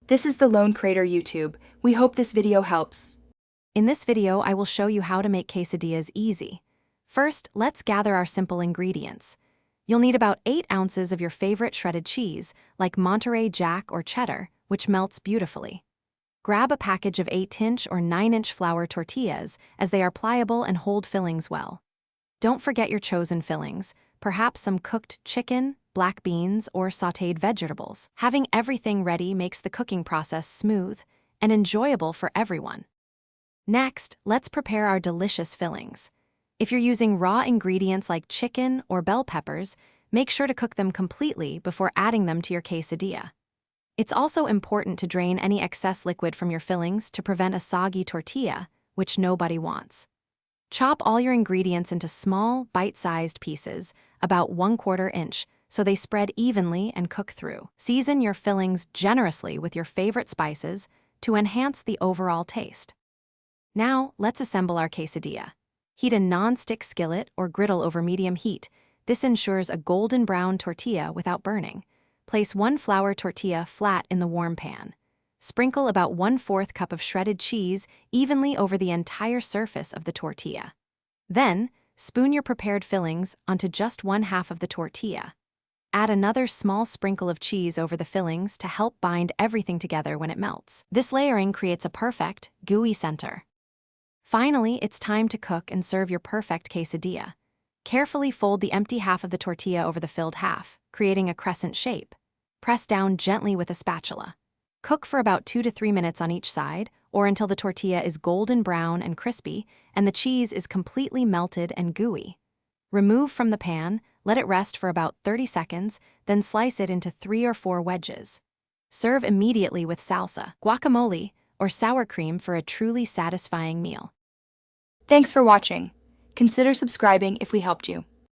This is the Lone Crater YouTube. We hope this video helps. In this video, I will show you how to make quesadillas easy. First, let's gather our simple ingredients. You'll need about 8 ounces of your favorite shredded cheese, like Monterey Jack or cheddar, which melts beautifully. Grab a package of 8-inch or 9-inch flour tortillas, as they are pliable and hold fillings well. Don't forget your chosen fillings, perhaps some cooked chicken, black beans, or sautéed vegetables. Having everything ready makes the cooking process smooth and enjoyable for everyone. Next, let's prepare our delicious fillings. If you're using raw ingredients like chicken or bell peppers, make sure to cook them completely before adding them to your quesadilla. It's also important to drain any excess liquid from your fillings to prevent a soggy tortilla, which nobody wants. Chop all your ingredients into small, bite-sized pieces, about 1/4 inch, so they spread evenly and cook through. Season your fillings generously with your favorite spices to enhance the overall taste. Now, let's assemble our quesadilla. Heat a non-stick skillet or griddle over medium heat. This ensures a golden brown tortilla without burning. Place 1 flour tortilla flat in the warm pan. Sprinkle about 1/4 cup of shredded cheese evenly over the entire surface of the tortilla. Then, spoon your prepared fillings onto just 1/2 of the tortilla. Add another small sprinkle of cheese over the fillings to help bind everything together when it melts. This layering creates a perfect, gooey center. Finally, it's time to cook and serve your perfect quesadilla. Carefully fold the empty half of the tortilla over the filled half, creating a crescent shape. Press down gently with a spatula. Cook for about 2 to 3 minutes on each side, or until the tortilla is golden brown and crispy, and the cheese is completely melted and gooey. Remove from the pan, let it rest for about 30 seconds, then slice it into 3 or 4 wedges. Serve immediately with salsa, guacamole, or sour cream for a truly satisfying meal. Thanks for watching. Consider subscribing if we helped you.